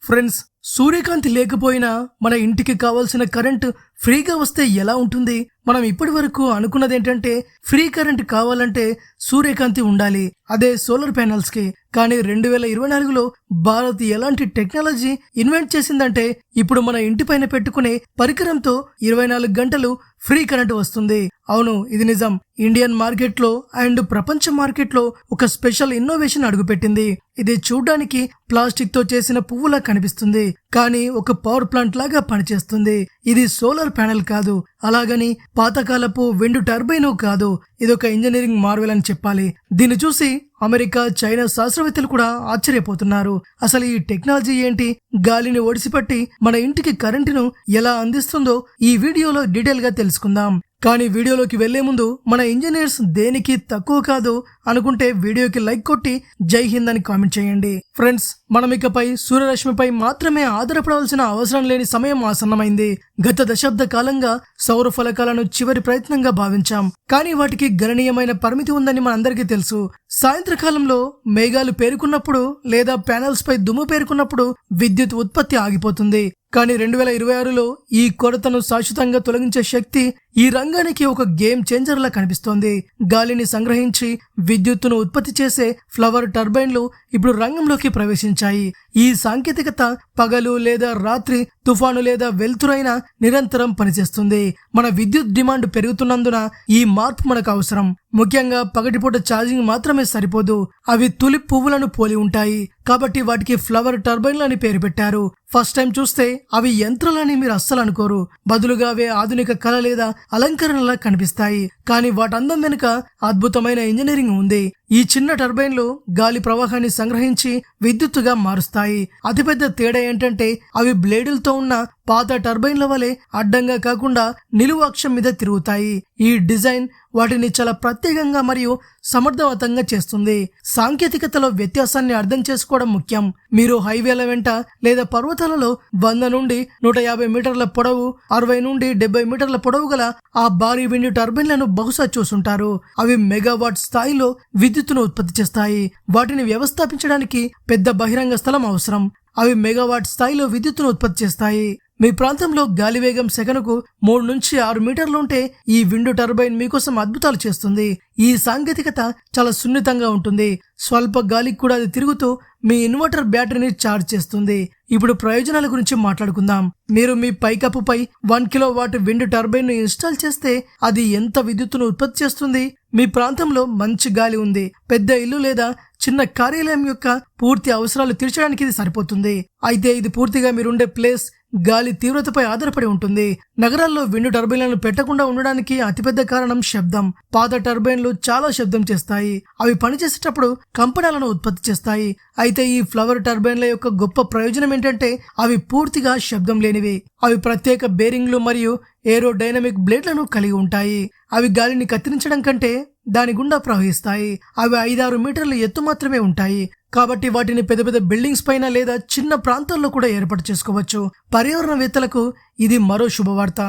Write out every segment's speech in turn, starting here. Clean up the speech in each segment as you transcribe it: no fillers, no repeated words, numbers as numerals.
Friends, సూర్యకాంతి లేకపోయినా మన ఇంటికి కావాల్సిన కరెంటు ఫ్రీగా వస్తే ఎలా ఉంటుంది? మనం ఇప్పటి వరకు అనుకున్నది ఏంటంటే ఫ్రీ కరెంట్ కావాలంటే సూర్యకాంతి ఉండాలి, అదే సోలార్ ప్యానల్స్ కి. కానీ 2024లో భారత్ ఎలాంటి టెక్నాలజీ ఇన్వెంట్ చేసిందంటే ఇప్పుడు మన ఇంటి పైన పెట్టుకునే పరికరంతో 24 గంటలు ఫ్రీ కరెంట్ వస్తుంది. అవును, ఇది నిజం. ఇండియన్ మార్కెట్ లో అండ్ ప్రపంచ మార్కెట్ లో ఒక స్పెషల్ ఇన్నోవేషన్ అడుగుపెట్టింది. ఇది చూడ్డానికి ప్లాస్టిక్ తో చేసిన పువ్వులా కనిపిస్తుంది, కానీ ఒక పవర్ ప్లాంట్ లాగా పనిచేస్తుంది. ఇది సోలార్ ప్యానెల్ కాదు, అలాగని పాతకాలపు విండ్ టర్బైన్ కాదు. ఇదొక ఇంజనీరింగ్ మార్వెల్ అని చెప్పాలి. దీన్ని చూసి అమెరికా, చైనా శాస్త్రవేత్తలు కూడా ఆశ్చర్యపోతున్నారు. అసలు ఈ టెక్నాలజీ ఏంటి? గాలిని ఒడిసిపట్టి మన ఇంటికి కరెంటును ఎలా అందిస్తుందో ఈ వీడియోలో డీటెయిల్ గా తెలుసుకుందాం. కానీ వీడియోలోకి వెళ్లే ముందు మన ఇంజనీర్స్ దేనికి తక్కువ కాదు అనుకుంటే వీడియోకి లైక్ కొట్టి జై హింద్ అని కామెంట్ చేయండి. ఫ్రెండ్స్, మనం ఇకపై సూర్యరశ్మిపై మాత్రమే ఆధారపడవలసిన అవసరం లేని సమయం ఆసన్నమైంది. గత దశాబ్ద కాలంగా సౌర ఫలకాలను చివరి ప్రయత్నంగా భావించాం, కానీ వాటికి గణనీయమైన పరిమితి ఉందని మనందరికీ తెలుసు. సాయంత్రకాలంలో మేఘాలు పేరుకున్నప్పుడు లేదా ప్యానెల్స్ పై దుమ్ము పేరుకున్నప్పుడు విద్యుత్ ఉత్పత్తి ఆగిపోతుంది. కానీ 2026లో ఈ కొరతను శాశ్వతంగా తొలగించే శక్తి ఈ రంగానికి ఒక గేమ్ చేంజర్ లా కనిపిస్తోంది. గాలిని సంగ్రహించి విద్యుత్తును ఉత్పత్తి చేసే ఫ్లవర్ టర్బైన్లు ఇప్పుడు రంగంలోకి ప్రవేశించాయి. ఈ సాంకేతికత పగలు లేదా రాత్రి, తుఫాను లేదా వెలుతురైనా నిరంతరం పనిచేస్తుంది. మన విద్యుత్ డిమాండ్ పెరుగుతున్నందున ఈ మార్పు మనకు అవసరం. ముఖ్యంగా పగటిపూట ఛార్జింగ్ మాత్రమే సరిపోదు, అవి తులిప్ పువ్వులను పోలి ఉంటాయి. కాబట్టి వాటికి ఫ్లవర్ టర్బైన్లు అని పేరు పెట్టారు. ఫస్ట్ టైం చూస్తే అవి యంత్రాలని మీరు అస్సలు అనుకోరు, బదులుగా అవే ఆధునిక కళ లేదా అలంకరణలా కనిపిస్తాయి. కానీ వాటందం వెనుక అద్భుతమైన ఇంజనీరింగ్ ఉంది. ఈ చిన్న టర్బైన్లు గాలి ప్రవాహాన్ని సంగ్రహించి విద్యుత్తుగా మారుస్తాయి. అతిపెద్ద తేడా ఏంటంటే అవి బ్లేడులతో ఉన్న పాత టర్బైన్ల వలె అడ్డంగా కాకుండా నిలువు అక్షం మీద తిరుగుతాయి. ఈ డిజైన్ వాటిని చాలా ప్రత్యేకంగా మరియు సమర్థవంతంగా చేస్తుంది. సాంకేతికతలో వ్యత్యాసాన్ని అర్థం చేసుకోవడం ముఖ్యం. మీరు హైవేల వెంట లేదా పర్వతాలలో 100 నుండి 150 మీటర్ల పొడవు, 60 నుండి 70 మీటర్ల పొడవు గల ఆ భారీ విండ్ టర్బైన్లను బహుశా చూసుంటారు. అవి మెగావాట్ స్థాయిలో విద్యుత్తును ఉత్పత్తి చేస్తాయి. వాటిని వ్యవస్థాపించడానికి పెద్ద బహిరంగ స్థలం అవసరం. అవి మెగావాట్ స్థాయిలో విద్యుత్తును ఉత్పత్తి చేస్తాయి. మీ ప్రాంతంలో గాలి వేగం సెకనుకు 3 నుంచి 6 మీటర్లు ఉంటే ఈ విండ్ టర్బైన్ మీకోసం అద్భుతాలు చేస్తుంది. ఈ సాంకేతికత చాలా సున్నితంగా ఉంటుంది. స్వల్ప గాలికి కూడా అది తిరుగుతూ మీ ఇన్వర్టర్ బ్యాటరీని ఛార్జ్ చేస్తుంది. ఇప్పుడు ప్రయోజనాల గురించి మాట్లాడుకుందాం. మీరు మీ పైకప్పుపై 1 కిలోవాట్ విండ్ టర్బైన్ ను ఇన్స్టాల్ చేస్తే అది ఎంత విద్యుత్తును ఉత్పత్తి చేస్తుంది? మీ ప్రాంతంలో మంచి గాలి ఉంది, పెద్ద ఇల్లు లేదా చిన్న కార్యాలయం యొక్క పూర్తి అవసరాలు తీర్చడానికి ఇది సరిపోతుంది. అయితే ఇది పూర్తిగా మీరుండే ప్లేస్, గాలి తీవ్రతపై ఆధారపడి ఉంటుంది. నగరాల్లో విండ్ టర్బైన్లను పెట్టకుండా ఉండడానికి అతిపెద్ద కారణం శబ్దం. పాత టర్బైన్లు చాలా శబ్దం చేస్తాయి. అవి పనిచేసేటప్పుడు కంపనాలను ఉత్పత్తి చేస్తాయి. అయితే ఈ ఫ్లవర్ టర్బైన్ల యొక్క గొప్ప ప్రయోజనం ఏంటంటే అవి పూర్తిగా శబ్దం లేనివి. అవి ప్రత్యేక బేరింగ్లు మరియు ఏరోడైనమిక్ బ్లేడ్లను కలిగి ఉంటాయి. అవి గాలిని కత్తిరించడం కంటే దాని గుండా ప్రవహిస్తాయి. అవి 5-6 మీటర్ల ఎత్తు మాత్రమే ఉంటాయి. కాబట్టి వాటిని పెద్ద పెద్ద బిల్డింగ్స్ పైన లేదా చిన్న ప్రాంతాల్లో కూడా ఏర్పాటు చేసుకోవచ్చు. పర్యావరణవేత్తలకు ఇది మరో శుభవార్త.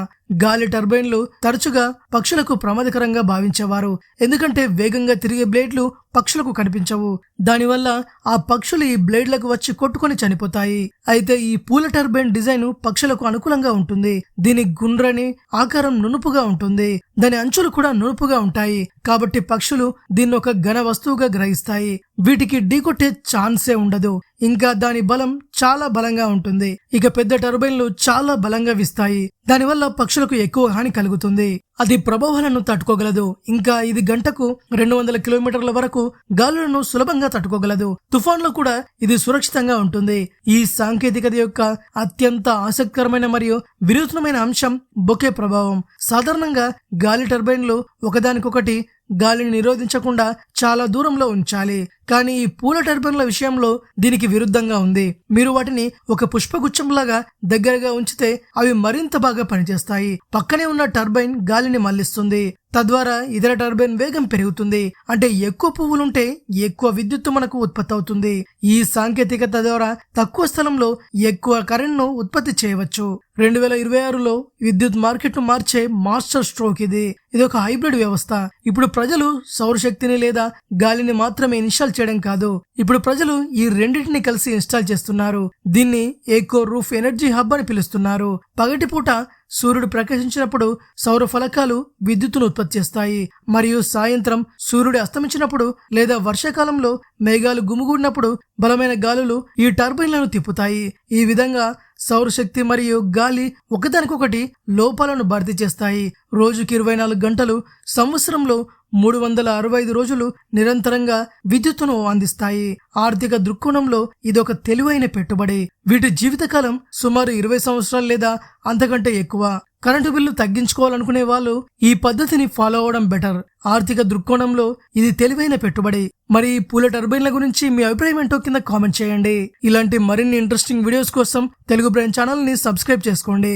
గాలి టర్బైన్లు తరచుగా పక్షులకు ప్రమాదకరంగా భావించేవారు, ఎందుకంటే వేగంగా తిరిగే బ్లేడ్లు పక్షులకు కనిపించవు. దానివల్ల ఆ పక్షులు ఈ బ్లేడ్లకు వచ్చి కొట్టుకొని చనిపోతాయి. అయితే ఈ పూల టర్బైన్ డిజైన్ పక్షులకు అనుకూలంగా ఉంటుంది. దీని గుండ్రని ఆకారం నునుపుగా ఉంటుంది, దాని అంచులు కూడా నునుపుగా ఉంటాయి. కాబట్టి పక్షులు దీన్ని ఒక ఘన వస్తువుగా గ్రహిస్తాయి. వీటికి ఢీకొట్టే ఛాన్సే ఉండదు. ఇంకా దాని బలం చాలా బలంగా ఉంటుంది. ఇక పెద్ద టర్బైన్లు చాలా బలంగా వీస్తాయి. దానివల్ల పక్షులకు ఎక్కువ హాని కలుగుతుంది. అది ప్రభావాలను తట్టుకోగలదు. ఇంకా ఇది గంటకు 200 కిలోమీటర్ల వరకు గాలులను సులభంగా తట్టుకోగలదు. తుఫాన్లో కూడా ఇది సురక్షితంగా ఉంటుంది. ఈ సాంకేతికత యొక్క అత్యంత ఆసక్తికరమైన మరియు వినూత్నమైన అంశం బొకే ప్రభావం. సాధారణంగా గాలి టర్బైన్లు ఒకదానికొకటి గాలిని నిరోధించకుండా చాలా దూరంలో ఉంచాలి. కానీ ఈ పూల టర్బైన్ల విషయంలో దీనికి విరుద్ధంగా ఉంది. మీరు వాటిని ఒక పుష్పగుచ్చంలాగా దగ్గరగా ఉంచితే అవి మరింత బాగా పనిచేస్తాయి. పక్కనే ఉన్న టర్బైన్ గాలిని మళ్లిస్తుంది, తద్వారా ఇతర టర్బైన్ వేగం పెరుగుతుంది. అంటే ఎక్కువ పువ్వులుంటే ఎక్కువ విద్యుత్తు మనకు ఉత్పత్తి అవుతుంది. ఈ సాంకేతికత ద్వారా తక్కువ స్థలంలో ఎక్కువ కరెంట్ను ఉత్పత్తి చేయవచ్చు. 2026లో విద్యుత్ మార్కెట్ను మార్చే మాస్టర్ స్ట్రోక్ ఇది. ఒక హైబ్రిడ్ వ్యవస్థ. ఇప్పుడు ప్రజలు సౌరశక్తిని లేదా గాలిని మాత్రమే ఇన్స్టాల్ చేయడం కాదు, ఇప్పుడు ప్రజలు ఈ రెండింటిని కలిసి ఇన్స్టాల్ చేస్తున్నారు. దీన్ని ఏకో రూఫ్ ఎనర్జీ హబ్ అని పిలుస్తున్నారు. పగటిపూట సూర్యుడు ప్రకాశించినప్పుడు సౌర ఫలకాలు విద్యుత్తును ఉత్పత్తి చేస్తాయి, మరియు సాయంత్రం సూర్యుడు అస్తమించినప్పుడు లేదా వర్షాకాలంలో మేఘాలు గుమిగూడినప్పుడు బలమైన గాలులు ఈ టర్బైన్లను తిప్పుతాయి. ఈ విధంగా సౌరశక్తి మరియు గాలి ఒకదానికొకటి లోపాలను భర్తీ చేస్తాయి. రోజుకి 24 గంటలు, సంవత్సరంలో 365 రోజులు నిరంతరంగా విద్యుత్తును అందిస్తాయి. ఆర్థిక దృక్కోణంలో ఇదొక తెలివైన పెట్టుబడి. వీటి జీవితకాలం సుమారు 20 సంవత్సరాలు లేదా అంతకంటే ఎక్కువ. కరెంటు బిల్లు తగ్గించుకోవాలనుకునే వాళ్ళు ఈ పద్ధతిని ఫాలో అవడం బెటర్. ఆర్థిక దృక్కోణంలో ఇది తెలివైన పెట్టుబడి. మరి ఈ పూల టర్బైన్ల గురించి మీ అభిప్రాయం ఏంటో కింద కామెంట్ చేయండి. ఇలాంటి మరిన్ని ఇంట్రెస్టింగ్ వీడియోస్ కోసం తెలుగు బ్రెయిన్ ఛానల్ ని సబ్స్క్రైబ్ చేసుకోండి.